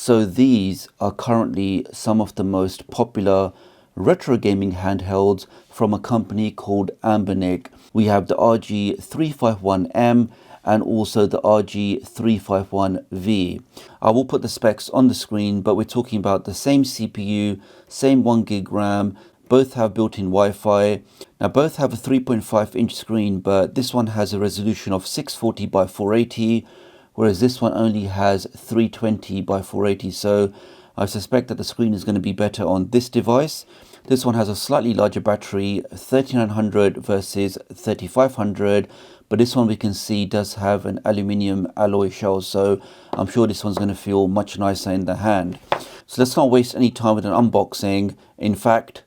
So these are currently some of the most popular retro gaming handhelds from a company called Anbernic. We have the RG351M and also the RG351V. I will put the specs on the screen, but we're talking about the same CPU, same 1GB RAM, both have built-in Wi-Fi. Now both have a 3.5-inch screen, but this one has a resolution of 640 by 480, whereas this one only has 320 by 480. So I suspect that the screen is going to be better on this device. This one has a slightly larger battery, 3900 versus 3500, but this one we can see does have an aluminium alloy shell, so I'm sure this one's going to feel much nicer in the hand. So let's not waste any time with an unboxing. In fact,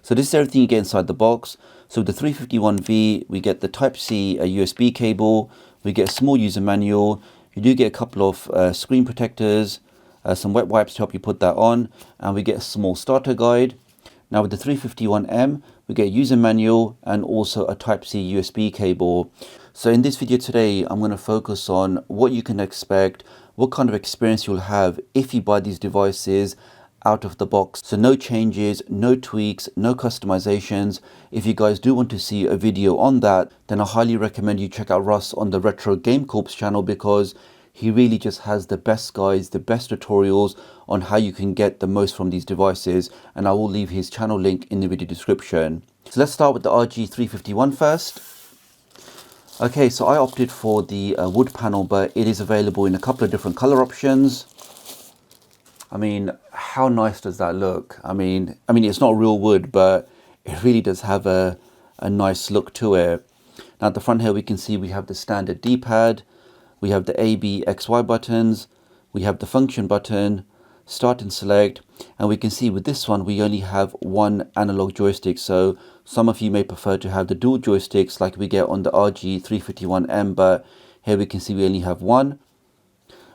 so this is everything you get inside the box. So with the 351V, we get the Type-C USB cable, we get a small user manual, you do get a couple of screen protectors, some wet wipes to help you put that on, and we get a small starter guide. Now with the 351M, we get a user manual and also a Type-C USB cable. So in this video today, I'm going to focus on what you can expect, what kind of experience you'll have if you buy these devices out of the box. So no changes, no tweaks, no customizations. If you guys do want to see a video on that, then I highly recommend you check out Russ on the Retro Game Corp's channel, because he really just has the best guides, the best tutorials on how you can get the most from these devices, and I will leave his channel link in the video description. So let's start with the RG351 first. Okay, so I opted for the wood panel, but it is available in a couple of different color options. I mean, how nice does that look? I mean, it's not real wood, but it really does have a nice look to it. Now at the front here, we can see we have the standard D-pad, we have the A, B, X, Y buttons, we have the function button, start and select, and we can see with this one, we only have one analog joystick. So some of you may prefer to have the dual joysticks like we get on the RG351M, but here we can see we only have one.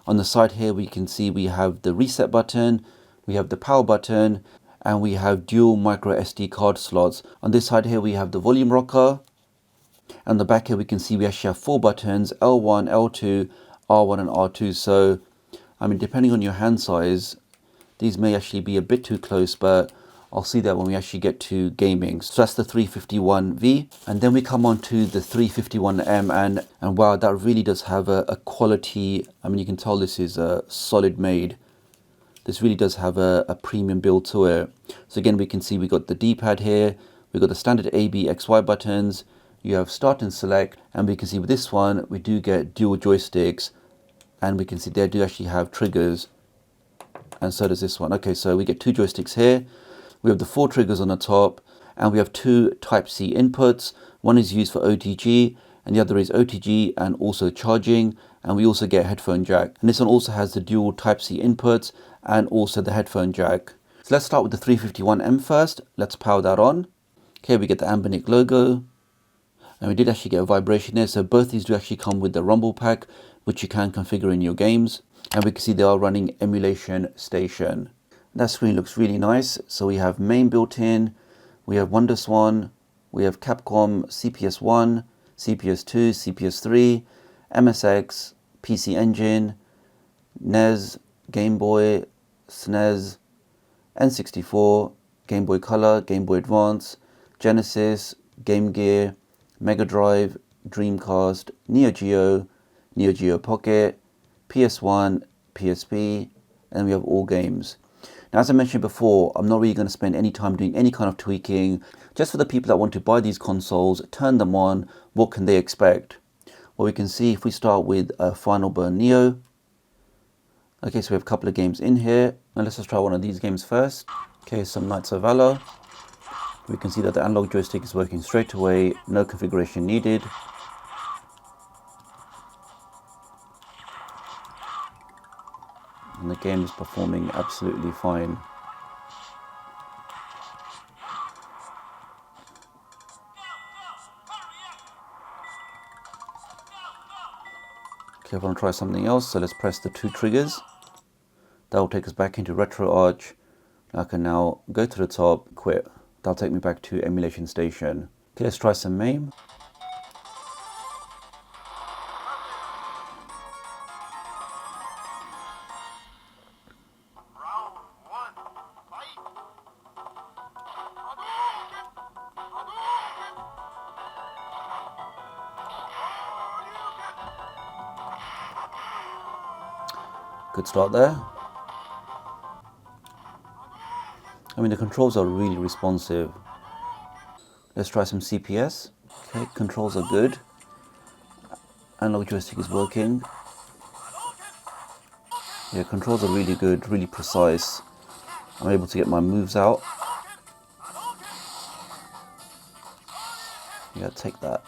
On the side here, we can see we have the reset button, we have the power button, and we have dual micro SD card slots. On this side here, we have the volume rocker. And the back here, we can see we actually have four buttons, L1, L2, R1 and R2. So, I mean, depending on your hand size, these may actually be a bit too close, but I'll see that when we actually get to gaming. So that's the 351V. And then we come on to the 351M, and wow, that really does have a quality. I mean, you can tell this is solid made. This really does have a premium build to it. So again, we can see we got the D-pad here. We got the standard A, B, X, Y buttons. You have start and select. And we can see with this one, we do get dual joysticks. And we can see they do actually have triggers. And so does this one. Okay, so we get two joysticks here. We have the four triggers on the top, and we have two Type-C inputs. One is used for OTG, and the other is OTG and also charging. And we also get a headphone jack. And this one also has the dual Type-C inputs and also the headphone jack. So let's start with the 351M first. Let's power that on. Okay, we get the Anbernic logo. And we did actually get a vibration there. So both these do actually come with the rumble pack, which you can configure in your games. And we can see they are running Emulation Station. That screen looks really nice. So we have MAME built in, we have WonderSwan, we have Capcom CPS1, CPS2, CPS3, MSX, PC Engine, NES, Game Boy, SNES, N64, Game Boy Color, Game Boy Advance, Genesis, Game Gear, Mega Drive, Dreamcast, Neo Geo, Neo Geo Pocket, PS1, PSP, and we have all games. Now, as I mentioned before, I'm not really going to spend any time doing any kind of tweaking. Just for the people that want to buy these consoles, turn them on, what can they expect? Well, we can see if we start with Final Burn Neo. Okay, so we have a couple of games in here. Now let's just try one of these games first. Okay, some Knights of Valor. We can see that the analog joystick is working straight away, no configuration needed. And the game is performing absolutely fine. Okay, I want to try something else, so let's press the two triggers. That will take us back into RetroArch. I can now go to the top, quit. That'll take me back to Emulation Station. Okay, let's try some MAME. Good start there. I mean, the controls are really responsive. Let's try some CPS. Okay, controls are good. Analog joystick is working. Yeah, controls are really good, really precise. I'm able to get my moves out. Yeah, take that.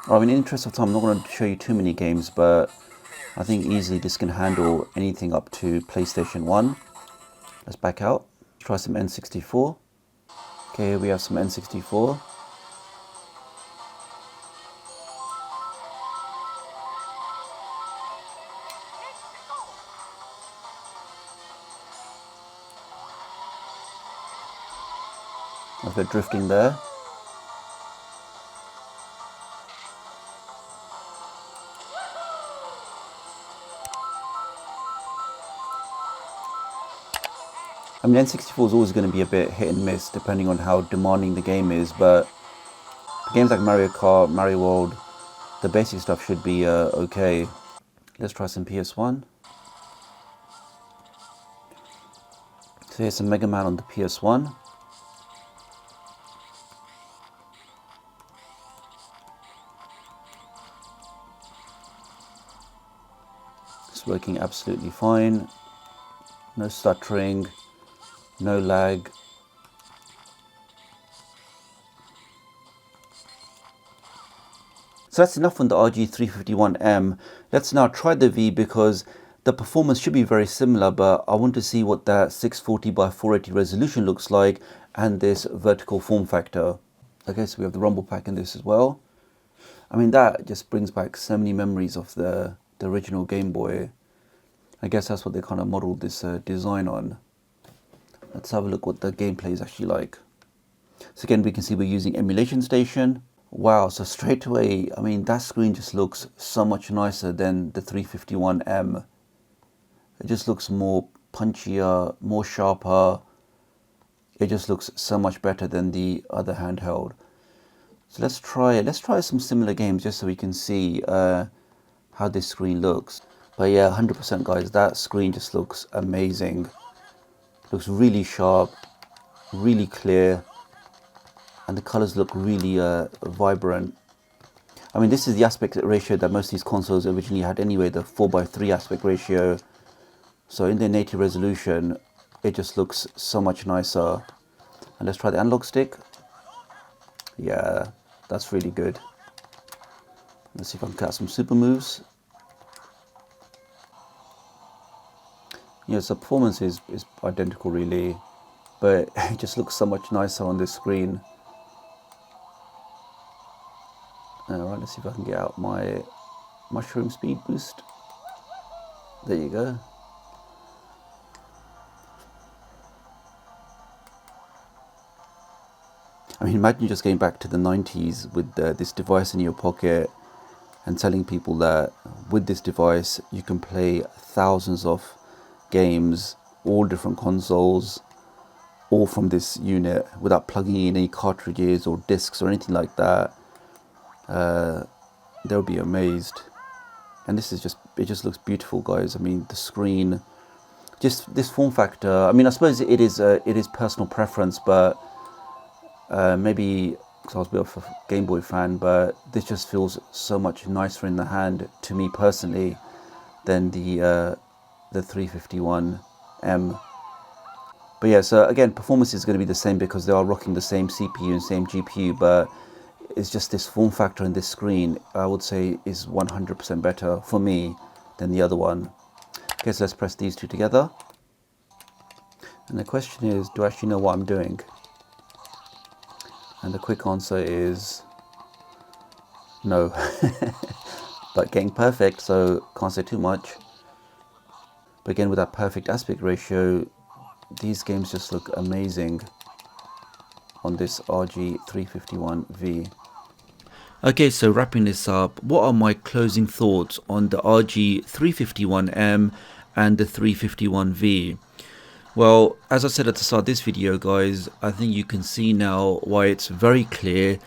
I mean, in the interest of time, I'm not going to show you too many games, but I think easily this can handle anything up to PlayStation 1. Let's back out. Try some N64. Okay, here we have some N64. A bit drifting there. I mean, N64 is always going to be a bit hit and miss depending on how demanding the game is, but games like Mario Kart, Mario World, the basic stuff should be okay. Let's try some PS1. So here's some Mega Man on the PS1. It's working absolutely fine. No stuttering, no lag. So that's enough on the RG351M. Let's now try the V because the performance should be very similar, but I want to see what that 640 by 480 resolution looks like and this vertical form factor. Okay, so we have the rumble pack in this as well. I mean, that just brings back so many memories of the original Game Boy. I guess that's what they kind of modeled this design on. Let's have a look what the gameplay is actually like. So again, we can see we're using emulation station. Wow, so straight away, I mean, that screen just looks so much nicer than the 351M. It just looks more punchier, more sharper. It just looks so much better than the other handheld. So let's try some similar games just so we can see how this screen looks. But yeah, 100% guys, that screen just looks amazing. Looks really sharp, really clear, and the colors look really vibrant. I mean, this is the aspect ratio that most of these consoles originally had anyway, the 4:3 aspect ratio. So in their native resolution, it just looks so much nicer. And let's try the analog stick. Yeah, that's really good. Let's see if I can cut some super moves. Yeah, so performance is identical really, but it just looks so much nicer on this screen. Alright, let's see if I can get out my mushroom speed boost. There you go. I mean, imagine just going back to the 90s with this device in your pocket and telling people that with this device you can play thousands of games, all different consoles, all from this unit without plugging in any cartridges or discs or anything like that. They'll be amazed. And this is it just looks beautiful, guys. I mean, the screen, just this form factor. I mean, I suppose it is personal preference, but maybe because I was a bit of a Game Boy fan, but this just feels so much nicer in the hand to me personally than the 351M. But yeah, so again, performance is going to be the same because they are rocking the same CPU and same GPU, but it's just this form factor in this screen, I would say, is 100% better for me than the other one. Okay, so let's press these two together. And the question is, do I actually know what I'm doing? And the quick answer is no. But getting perfect, so can't say too much. But again, with that perfect aspect ratio, these games just look amazing on this RG351V. Okay, so wrapping this up, what are my closing thoughts on the RG351M and the 351V? Well, as I said at the start of this video, guys, I think you can see now why it's very clear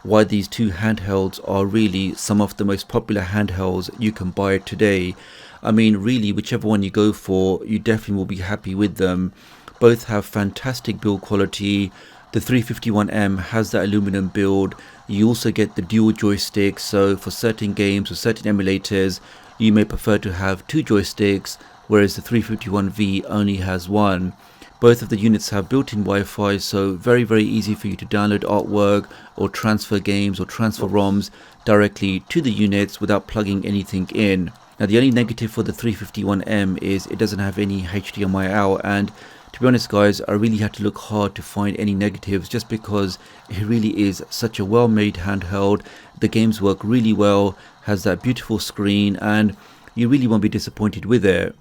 why these two handhelds are really some of the most popular handhelds you can buy today. I mean, really, whichever one you go for, you definitely will be happy with them. Both have fantastic build quality. The 351M has that aluminum build. You also get the dual joysticks, so for certain games or certain emulators, you may prefer to have 2 joysticks, whereas the 351V only has 1. Both of the units have built-in Wi-Fi, so very easy for you to download artwork or transfer games or transfer ROMs directly to the units without plugging anything in. Now the only negative for the 351M is it doesn't have any HDMI out, and to be honest guys, I really had to look hard to find any negatives just because it really is such a well-made handheld. The games work really well, has that beautiful screen, and you really won't be disappointed with it.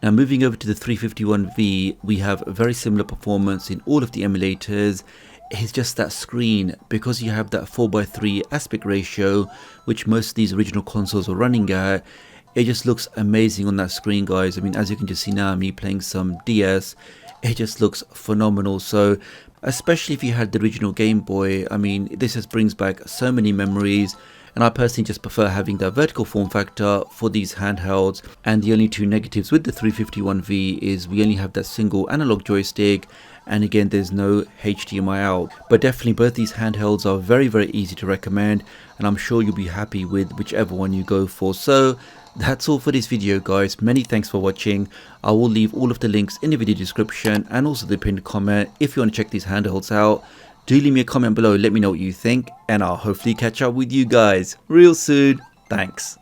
Now moving over to the 351V, we have a very similar performance in all of the emulators. It's just that screen, because you have that 4:3 aspect ratio, which most of these original consoles are running at, it just looks amazing on that screen guys. I mean, as you can just see now, me playing some DS, it just looks phenomenal. So especially if you had the original Game Boy, I mean, this just brings back so many memories. And I personally just prefer having that vertical form factor for these handhelds. And the only 2 negatives with the 351V is we only have that single analog joystick, and again there's no HDMI out. But definitely both these handhelds are very easy to recommend, and I'm sure you'll be happy with whichever one you go for. So that's all for this video guys. Many thanks for watching. I will leave all of the links in the video description and also the pinned comment if you want to check these handhelds out. Do leave me a comment below, let me know what you think, and I'll hopefully catch up with you guys real soon. Thanks.